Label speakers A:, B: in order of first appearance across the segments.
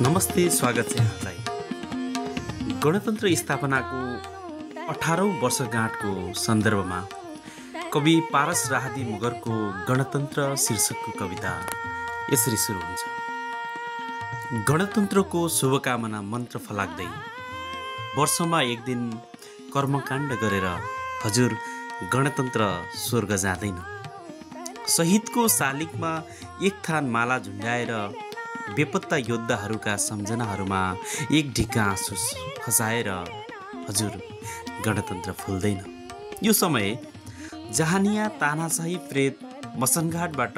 A: नमस्ते, स्वागत छ यहाँलाई। गणतन्त्र स्थापनाको 18औं वर्षगाँठको सन्दर्भमा कवि पारस राहदी मुगरको गणतन्त्र शीर्षकको कविता यसरी सुरु हुन्छ। गणतन्त्रको शुभकामना मन्त्र फलाक्दै वर्षमा एक दिन कर्मकाण्ड गरेर हजुर गणतन्त्र स्वर्ग जाँदैन। शहीदको शालिगमा एक थान माला झुन्डाएर बेपत्ता योद्धाहरूका सम्झनाहरूमा एक ढिक्का आँसु खसाएर हजुर गणतन्त्र फुल्दैन। यो समय जहानिया तानाशाही प्रेत मसनघाटबाट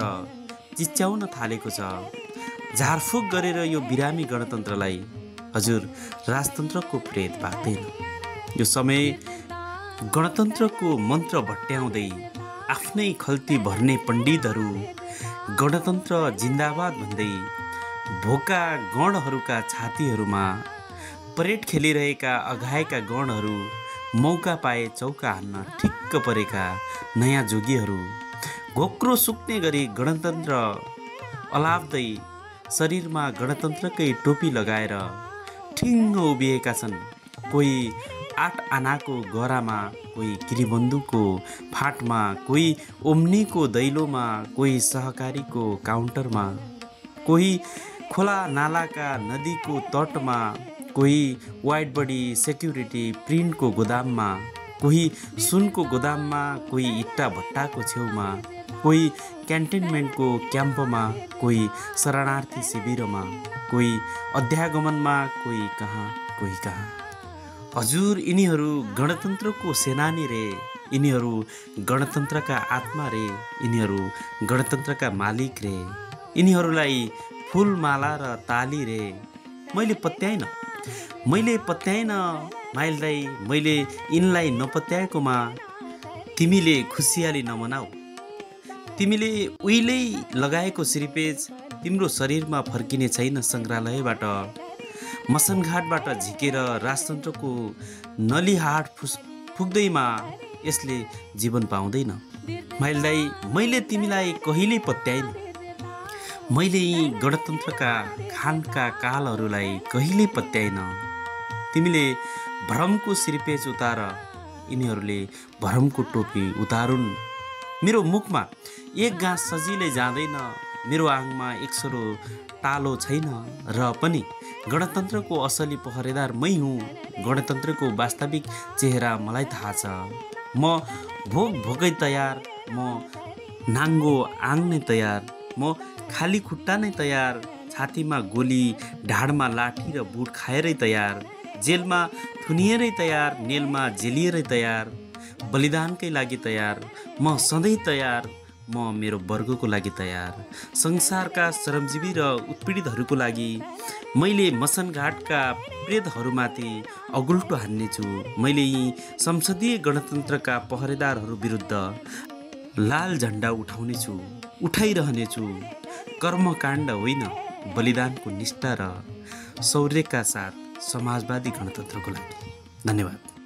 A: चिच्याउन थालेको छ। झारफुक गरेर यो बिरामी गणतन्त्रलाई हजुर राजतन्त्रको प्रेत भाग्दैन। यो समय गणतन्त्रको मन्त्र भट्ट्याउँदै आफ्नै खल्ती भर्ने पण्डितहरू गणतन्त्र जिन्दाबाद भन्दै भोका गणहरूका छातीहरूमा परेड खेलिरहेका अघाएका गणहरू मौका पाए चौका हान्न ठिक्क परेका नयाँ जोगीहरू घोक्रो सुक्ने गरी गणतन्त्र अलाप्दै शरीरमा गणतन्त्रकै टोपी लगाएर ठिङ्ग उभिएका छन्। कोही 8 आनाको गरामा, कोही गिरीबन्धुको फाटमा, कोही ओम्नीको दैलोमा, कोही सहकारीको काउन्टरमा, कोही खोला नालाका नदीको तटमा, कोही वाइड बडी सेक्युरिटी प्रिन्टको गोदाममा, कोही सुनको गोदाममा, कोही इट्टा भट्टाको छेउमा, कोही क्यान्टनमेन्टको क्याम्पमा, कोही शरणार्थी शिविरमा, कोही अध्यागमनमा, कोही कहाँ। हजुर यिनीहरू गणतन्त्रको सेनानी रे, यिनीहरू गणतन्त्रका आत्मा रे, यिनीहरू गणतन्त्रका मालिक रे, यिनीहरूलाई फुलमाला र ताली रे। मैले पत्याइन माइल दाई, मैले यिनलाई नपत्याएकोमा तिमीले खुसियाली नमनाऊ। तिमीले उहिल्यै लगाएको सिरिपेज तिम्रो शरीरमा फर्किने छैन। सङ्ग्रहालयबाट मसनघाटबाट झिकेर राजतन्त्रको नलीहाट फुक्दैमा यसले जीवन पाउँदैन। माइल दाई, मैले तिमीलाई कहिल्यै पत्याइन। मैले यी गणतन्त्रका खानका कालहरूलाई कहिल्यै पत्याइन। तिमीले भ्रमको सिरपेज उतार, यिनीहरूले भ्रमको टोपी उतारुन्। मेरो मुखमा एक गाँस सजिलै जाँदैन, मेरो आङमा एक सरो टालो छैन र पनि गणतन्त्रको असली पहरेदार मै हुँ। गणतन्त्रको वास्तविक चेहरा मलाई थाहा छ। म भोकै तयार, म नाङ्गो आङ नै तयार, म खाली खुट्टा नै तयार, छातीमा गोली, ढाडमा लाठी र बुट खाएरै तयार, जेलमा थुनिएरै तयार, नेलमा जेलिएरै तयार, बलिदानकै लागि तयार। म सधैँ तयार, म मेरो वर्गको लागि तयार, संसारका श्रमजीवी र उत्पीडितहरूको लागि। मैले मसनघाटका प्रेतहरूमाथि अगुल्टो हान्नेछु। मैले यी संसदीय गणतन्त्रका पहरेदारहरू विरुद्ध लाल झन्डा उठाउनेछु, उठाइरहनेछु। कर्मकाण्ड होइन, बलिदानको निष्ठा र शौर्यका साथ समाजवादी गणतन्त्रको लागि। धन्यवाद।